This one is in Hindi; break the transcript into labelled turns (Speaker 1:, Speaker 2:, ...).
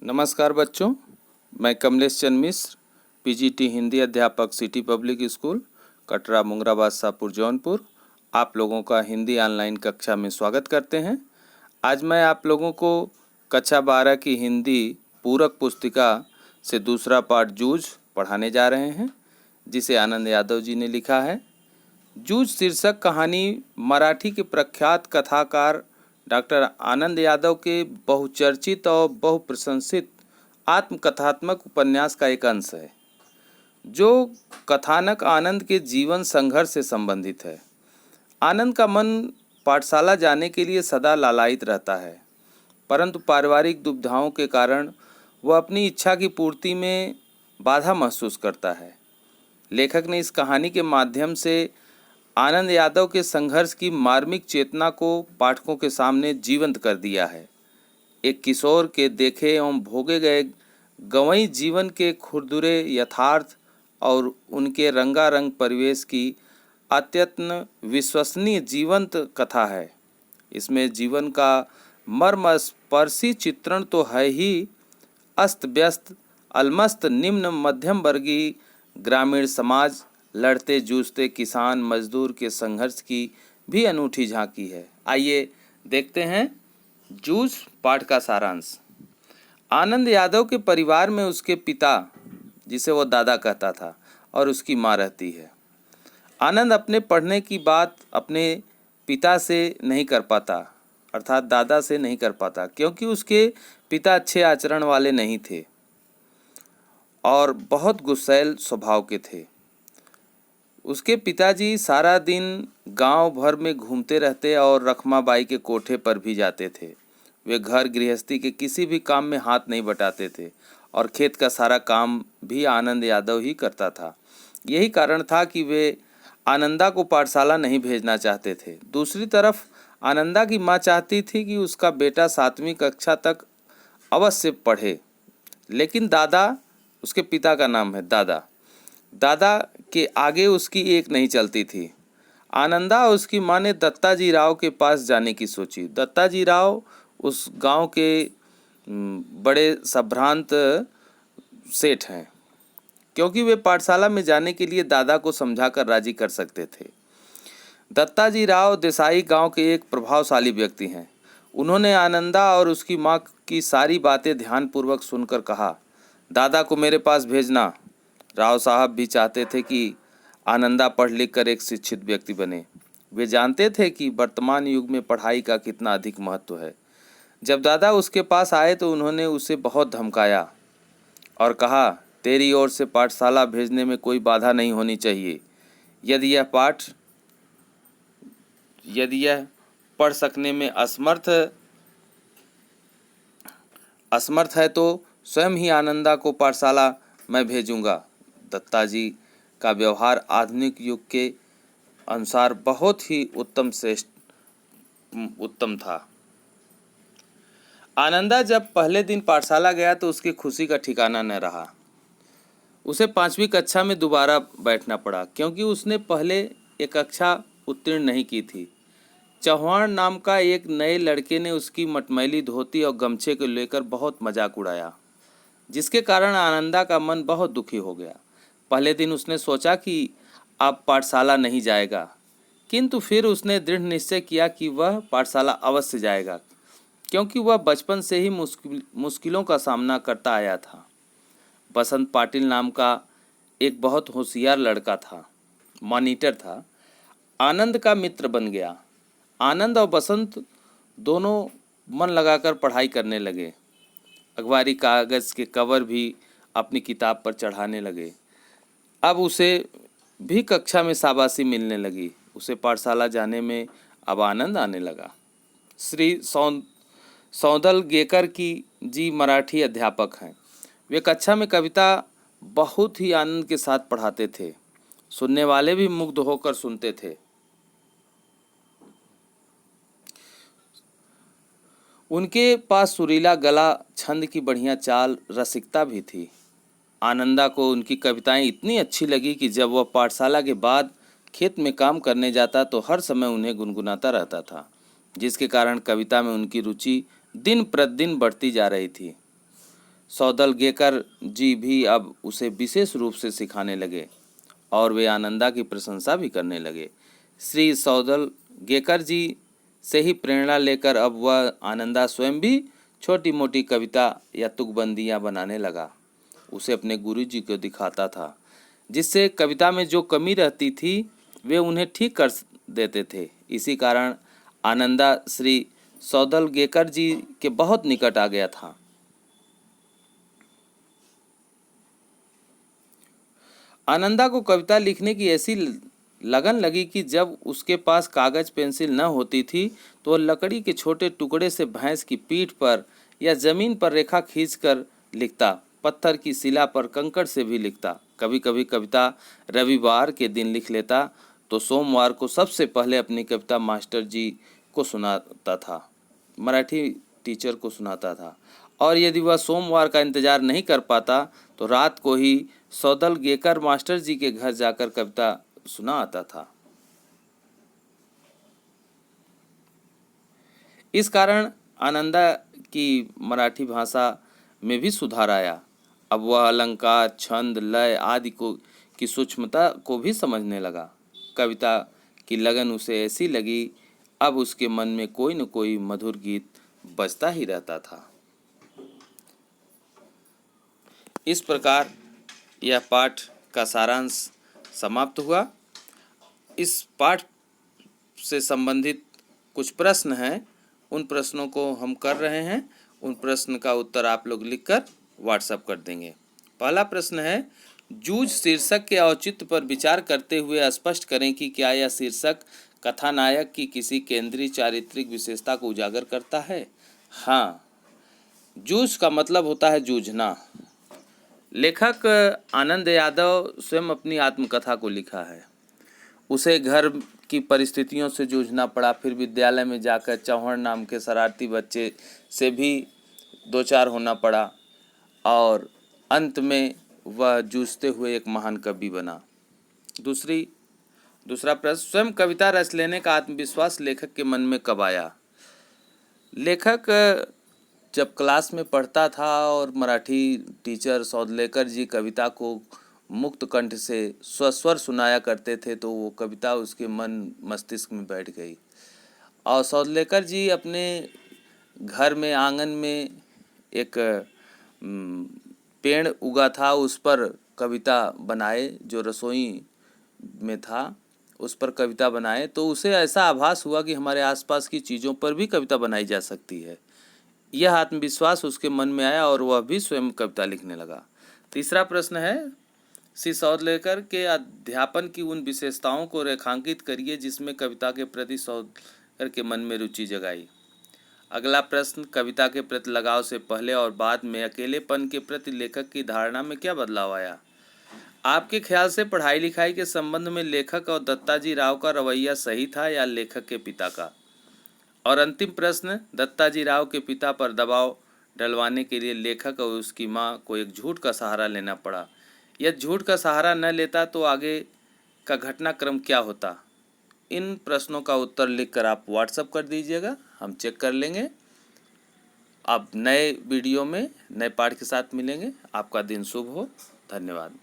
Speaker 1: नमस्कार बच्चों, मैं कमलेश चंद मिश्र, पीजीटी हिंदी अध्यापक city public school, Katra Mungrabad Shahpur Jaunpur, आप लोगों का हिंदी ऑनलाइन कक्षा में स्वागत करते हैं। आज मैं आप लोगों को कक्षा 12 की हिंदी पूरक पुस्तिका से दूसरा पाठ जूझ पढ़ाने जा रहे हैं, जिसे आनंद यादव जी ने लिखा है। जूझ शीर्षक कहानी मराठी के प्रख्यात कथाकार डॉक्टर आनंद यादव के बहुचर्चित और बहुप्रशंसित आत्मकथात्मक उपन्यास का एक अंश है, जो कथानक आनंद के जीवन संघर्ष से संबंधित है। आनंद का मन पाठशाला जाने के लिए सदा लालायित रहता है, परंतु पारिवारिक दुविधाओं के कारण वह अपनी इच्छा की पूर्ति में बाधा महसूस करता है। लेखक ने इस कहानी के माध्यम से आनंद यादव के संघर्ष की मार्मिक चेतना को पाठकों के सामने जीवंत कर दिया है। एक किशोर के देखे एवं भोगे गए गंवई जीवन के खुरदुरे यथार्थ और उनके रंगारंग परिवेश की अत्यंत विश्वसनीय जीवंत कथा है। इसमें जीवन का मर्मस्पर्शी चित्रण तो है ही, अस्त व्यस्त अलमस्त निम्न मध्यम वर्गीय ग्रामीण समाज, लड़ते जूझते किसान मजदूर के संघर्ष की भी अनूठी झांकी है। आइए देखते हैं जूझ पाठ का सारांश। आनंद यादव के परिवार में उसके पिता, जिसे वो दादा कहता था, और उसकी माँ रहती है। आनंद अपने पढ़ने की बात अपने पिता से नहीं कर पाता, अर्थात दादा से नहीं कर पाता, क्योंकि उसके पिता अच्छे आचरण वाले नहीं थे और बहुत गुस्सैल स्वभाव के थे। उसके पिताजी सारा दिन गांव भर में घूमते रहते और रखमाबाई के कोठे पर भी जाते थे। वे घर गृहस्थी के किसी भी काम में हाथ नहीं बटाते थे और खेत का सारा काम भी आनंद यादव ही करता था। यही कारण था कि वे आनंदा को पाठशाला नहीं भेजना चाहते थे। दूसरी तरफ आनंदा की माँ चाहती थी कि उसका बेटा 7वीं कक्षा तक अवश्य पढ़े, लेकिन दादा, उसके पिता का नाम है दादा के आगे उसकी एक नहीं चलती थी। आनंदा और उसकी माँ ने दत्ताजी राव के पास जाने की सोची। दत्ताजी राव उस गांव के बड़े संभ्रांत सेठ हैं, क्योंकि वे पाठशाला में जाने के लिए दादा को समझाकर राजी कर सकते थे। दत्ताजी राव देसाई गांव के एक प्रभावशाली व्यक्ति हैं। उन्होंने आनंदा और उसकी माँ की सारी बातें ध्यानपूर्वक सुनकर कहा, दादा को मेरे पास भेजना। राव साहब भी चाहते थे कि आनंदा पढ़ लिख कर एक शिक्षित व्यक्ति बने। वे जानते थे कि वर्तमान युग में पढ़ाई का कितना अधिक महत्व है। जब दादा उसके पास आए तो उन्होंने उसे बहुत धमकाया और कहा, तेरी ओर से पाठशाला भेजने में कोई बाधा नहीं होनी चाहिए। यदि यह पढ़ सकने में असमर्थ है तो स्वयं ही आनंदा को पाठशाला मैं भेजूंगा। दत्ताजी का व्यवहार आधुनिक युग के अनुसार बहुत ही उत्तम था। आनंदा जब पहले दिन पाठशाला गया तो उसकी खुशी का ठिकाना न रहा। उसे 5वीं कक्षा में दोबारा बैठना पड़ा, क्योंकि उसने पहले एक कक्षा उत्तीर्ण नहीं की थी। चौहान नाम का एक नए लड़के ने उसकी मटमैली धोती और गमछे को लेकर बहुत मजाक उड़ाया, जिसके कारण आनंदा का मन बहुत दुखी हो गया। पहले दिन उसने सोचा कि अब पाठशाला नहीं जाएगा, किंतु फिर उसने दृढ़ निश्चय किया कि वह पाठशाला अवश्य जाएगा, क्योंकि वह बचपन से ही मुश्किलों का सामना करता आया था। बसंत पाटिल नाम का एक बहुत होशियार लड़का था, मॉनिटर था, आनंद का मित्र बन गया। आनंद और बसंत दोनों मन लगाकर पढ़ाई करने लगे। अखबारी कागज़ के कवर भी अपनी किताब पर चढ़ाने लगे। अब उसे भी कक्षा में शाबाशी मिलने लगी। उसे पाठशाला जाने में अब आनंद आने लगा। श्री सौंदलगेकर की जी मराठी अध्यापक हैं। वे कक्षा में कविता बहुत ही आनंद के साथ पढ़ाते थे। सुनने वाले भी मुग्ध होकर सुनते थे। उनके पास सुरीला गला, छंद की बढ़िया चाल, रसिकता भी थी। आनंदा को उनकी कविताएं इतनी अच्छी लगी कि जब वह पाठशाला के बाद खेत में काम करने जाता तो हर समय उन्हें गुनगुनाता रहता था, जिसके कारण कविता में उनकी रुचि दिन प्रतिदिन बढ़ती जा रही थी। सौदलगेकर जी भी अब उसे विशेष रूप से सिखाने लगे और वे आनंदा की प्रशंसा भी करने लगे। श्री सौदलगेकर जी से ही प्रेरणा लेकर अब वह आनंदा स्वयं भी छोटी मोटी कविता या तुकबंदियाँ बनाने लगा। उसे अपने गुरुजी को दिखाता था, जिससे कविता में जो कमी रहती थी वे उन्हें ठीक कर देते थे। इसी कारण आनंदा श्री सौदलगेकर जी के बहुत निकट आ गया था। आनंदा को कविता लिखने की ऐसी लगन लगी कि जब उसके पास कागज पेंसिल न होती थी तो वह लकड़ी के छोटे टुकड़े से भैंस की पीठ पर या जमीन पर रेखा खींचकर लिखता, पत्थर की शिला पर कंकड़ से भी लिखता। कभी कभी कविता रविवार के दिन लिख लेता तो सोमवार को सबसे पहले अपनी कविता मास्टर जी को सुनाता था, मराठी टीचर को सुनाता था। और यदि वह सोमवार का इंतजार नहीं कर पाता तो रात को ही सौदलगेकर मास्टर जी के घर जाकर कविता सुना आता था। इस कारण आनंदा की मराठी भाषा में भी सुधार आया। अब वह अलंकार, छंद, लय आदि की सूक्ष्मता को भी समझने लगा। कविता की लगन उसे ऐसी लगी, अब उसके मन में कोई न कोई मधुर गीत बजता ही रहता था। इस प्रकार यह पाठ का सारांश समाप्त हुआ। इस पाठ से संबंधित कुछ प्रश्न हैं, उन प्रश्नों को हम कर रहे हैं। उन प्रश्न का उत्तर आप लोग लिखकर व्हाट्सएप कर देंगे। पहला प्रश्न है, जूझ शीर्षक के औचित्य पर विचार करते हुए स्पष्ट करें कि क्या यह शीर्षक कथानायक की किसी केंद्रीय चारित्रिक विशेषता को उजागर करता है। हाँ, जूझ का मतलब होता है जूझना। लेखक आनंद यादव स्वयं अपनी आत्मकथा को लिखा है। उसे घर की परिस्थितियों से जूझना पड़ा, फिर विद्यालय में जाकर चौहान नाम के शरारती बच्चे से भी दो चार होना पड़ा और अंत में वह जूझते हुए एक महान कवि बना। दूसरा प्रश्न, स्वयं कविता रच लेने का आत्मविश्वास लेखक के मन में कब आया। लेखक जब क्लास में पढ़ता था और मराठी टीचर सौदलेकर जी कविता को मुक्त कंठ से स्वस्वर सुनाया करते थे तो वो कविता उसके मन मस्तिष्क में बैठ गई। और सौदलेकर जी अपने घर में आंगन में एक पेड़ उगा था, उस पर कविता बनाए, जो रसोई में था उस पर कविता बनाए, तो उसे ऐसा आभास हुआ कि हमारे आसपास की चीज़ों पर भी कविता बनाई जा सकती है। यह आत्मविश्वास उसके मन में आया और वह भी स्वयं कविता लिखने लगा। तीसरा प्रश्न है, श्री सौदलेकर के अध्यापन की उन विशेषताओं को रेखांकित करिए जिसमें कविता के प्रति सौदलेकर के मन में रुचि जगाई। अगला प्रश्न, कविता के प्रति लगाव से पहले और बाद में अकेलेपन के प्रति लेखक की धारणा में क्या बदलाव आया। आपके ख्याल से पढ़ाई लिखाई के संबंध में लेखक और दत्ताजी राव का रवैया सही था या लेखक के पिता का। और अंतिम प्रश्न, दत्ताजी राव के पिता पर दबाव डलवाने के लिए लेखक और उसकी मां को एक झूठ का सहारा लेना पड़ा। यदि झूठ का सहारा न लेता तो आगे का घटनाक्रम क्या होता। इन प्रश्नों का उत्तर लिखकर आप व्हाट्सएप कर दीजिएगा, हम चेक कर लेंगे। अब नए वीडियो में नए पाठ के साथ मिलेंगे। आपका दिन शुभ हो। धन्यवाद।